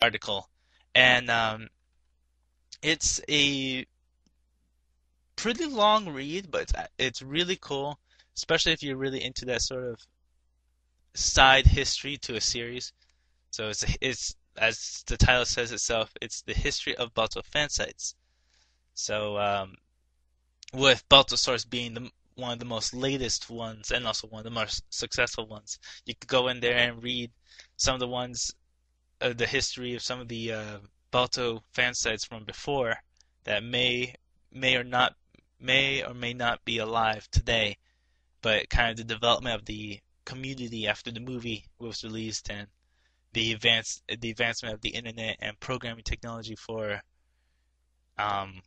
article, and it's a pretty long read, but it's really cool, especially if you're really into that sort of side history to a series. So it's as the title says itself, it's the history of Balto fan sites. So with Balto Source being one of the most latest ones and also one of the most successful ones, you could go in there and read some of the ones the history of some of the Balto fan sites from before that may or not may or may not be alive today, but kind of the development of the community after the movie was released and the advancement of the internet and programming technology for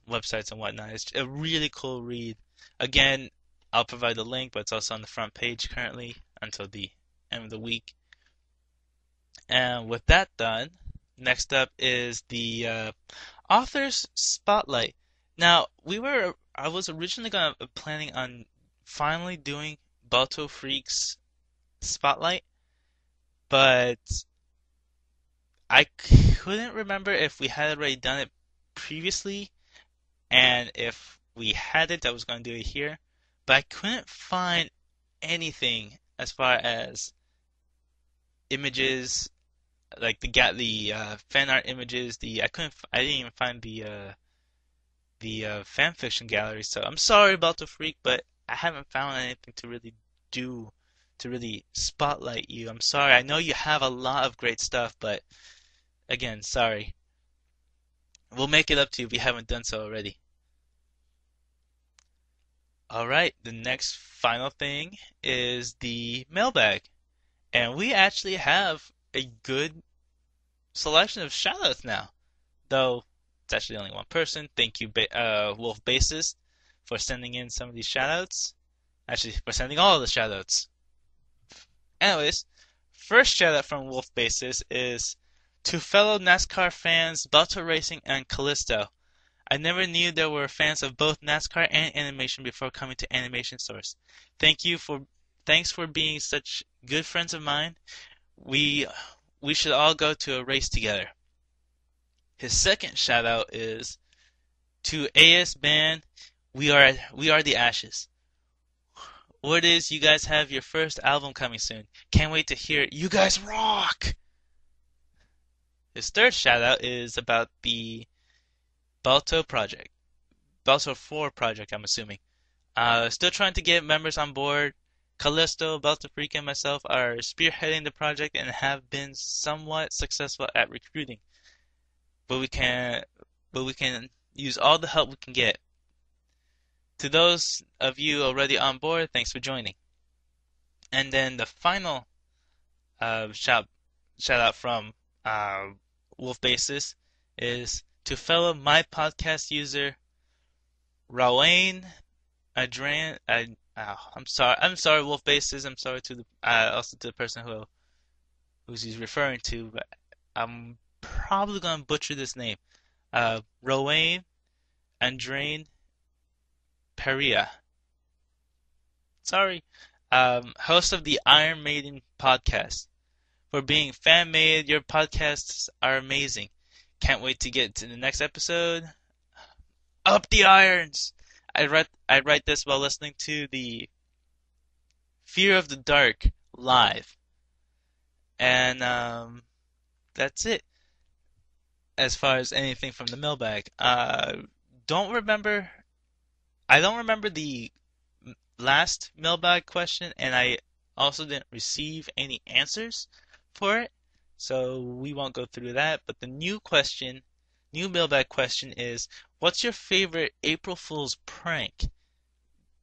websites and whatnot. It's a really cool read. Again, I'll provide the link, but it's also on the front page currently until the end of the week. And with that done, next up is the author's spotlight. Now, I was originally planning on finally doing Balto Freak's spotlight, but I couldn't remember if we had already done it previously, and if we hadn't, I was going to do it here. But I couldn't find anything as far as images, like the fan art images. I didn't even find the fan fiction gallery. So I'm sorry about the freak, but I haven't found anything to really do to really spotlight you. I'm sorry. I know you have a lot of great stuff, but again, sorry. We'll make it up to you if you haven't done so already. Alright, the next final thing is the mailbag. And we actually have a good selection of shoutouts now. Though it's actually only one person. Thank you, Wolf Bassist, for sending in some of these shoutouts. Actually, for sending all of the shoutouts. Anyways, first shoutout from Wolf Bassist is to fellow NASCAR fans Balto Racing and Callisto. I never knew there were fans of both NASCAR and animation before coming to Animation Source. Thanks for being such good friends of mine. We should all go to a race together. His second shout out is to AS Band. We are the Ashes. Word is you guys have your first album coming soon. Can't wait to hear it. You guys rock! His third shout out is about the Balto project. Balto 4 project, I'm assuming. Still trying to get members on board. Callisto, Balto Freak, and myself are spearheading the project and have been somewhat successful at recruiting. But we can use all the help we can get. To those of you already on board, thanks for joining. And then the final shout out from Wolf Basis is to fellow my podcast user Rawain Adrian. I'm sorry, Wolf Basis. I'm sorry to the also to the person who's he's referring to, but I'm probably gonna butcher this name. Rawain Andrain Perea. Sorry. Host of the Iron Maiden podcast. For being fan made, your podcasts are amazing. Can't wait to get to the next episode. Up the irons! I write this while listening to the Fear of the Dark live. And that's it. As far as anything from the mailbag. Don't remember I don't remember the last mailbag question, and I also didn't receive any answers for it, so we won't go through that. But the new mailbag question is, what's your favorite April Fool's prank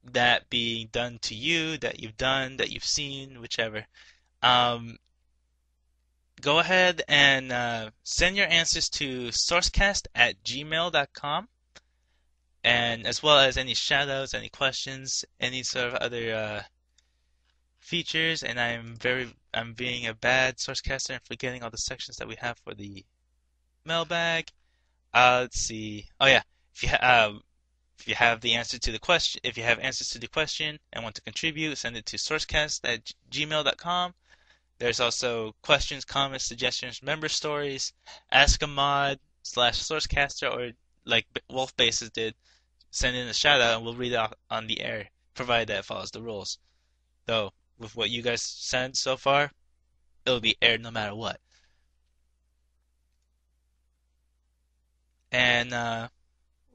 that being done to you, that you've done, that you've seen, whichever? Um, Go ahead and send your answers to sourcecast@gmail.com. And as well as any shoutouts, any questions, any sort of other features. And I'm being a bad sourcecaster and forgetting all the sections that we have for the mailbag. Let's see. Oh yeah, if you have the answer to the question, if you have answers to the question and want to contribute, send it to sourcecast@gmail.com. There's also questions, comments, suggestions, member stories, ask a mod slash sourcecaster, or like Wolf Bases did, send in a shout out and we'll read it out on the air, provided that it follows the rules. Though, with what you guys sent so far, it'll be aired no matter what. And,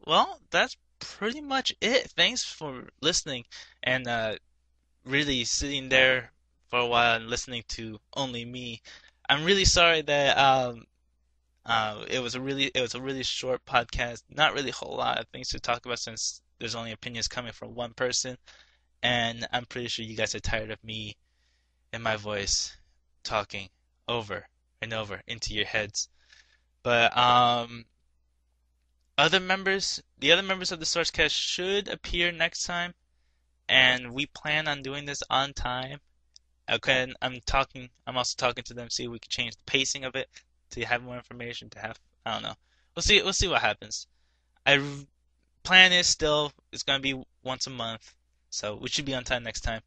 well, that's pretty much it. Thanks for listening and really sitting there for a while and listening to only me. I'm really sorry that it was a really short podcast. Not really a whole lot of things to talk about since there's only opinions coming from one person, and I'm pretty sure you guys are tired of me and my voice talking over and over into your heads. But the other members of the Sourcecast should appear next time, and we plan on doing this on time. Okay, I'm also talking to them, see if we can change the pacing of it to have more information. I don't know. We'll see what happens. I plan is still it's gonna be once a month, so we should be on time next time.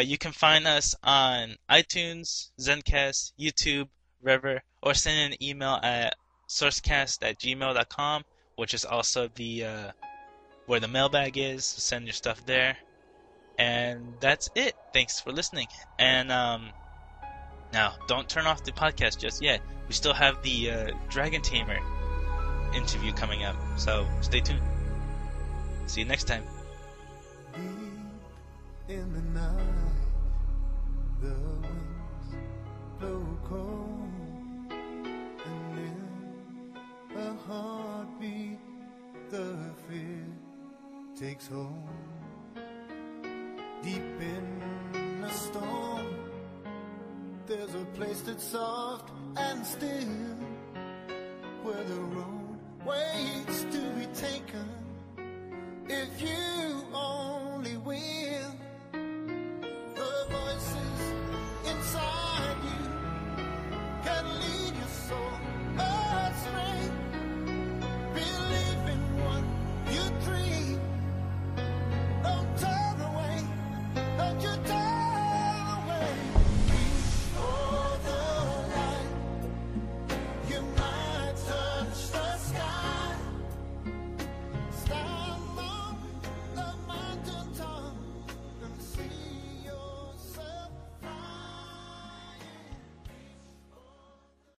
You can find us on iTunes, Zencast, YouTube, River, or send an email at sourcecast@gmail.com, which is also the where the mailbag is. Send your stuff there. And that's it. Thanks for listening. And now, don't turn off the podcast just yet. We still have the Dragon Tamer interview coming up, so stay tuned. See you next time. Deep in the night, the winds blow cold, and in a heartbeat, the fear takes hold. Deep in a storm, there's a place that's soft and still.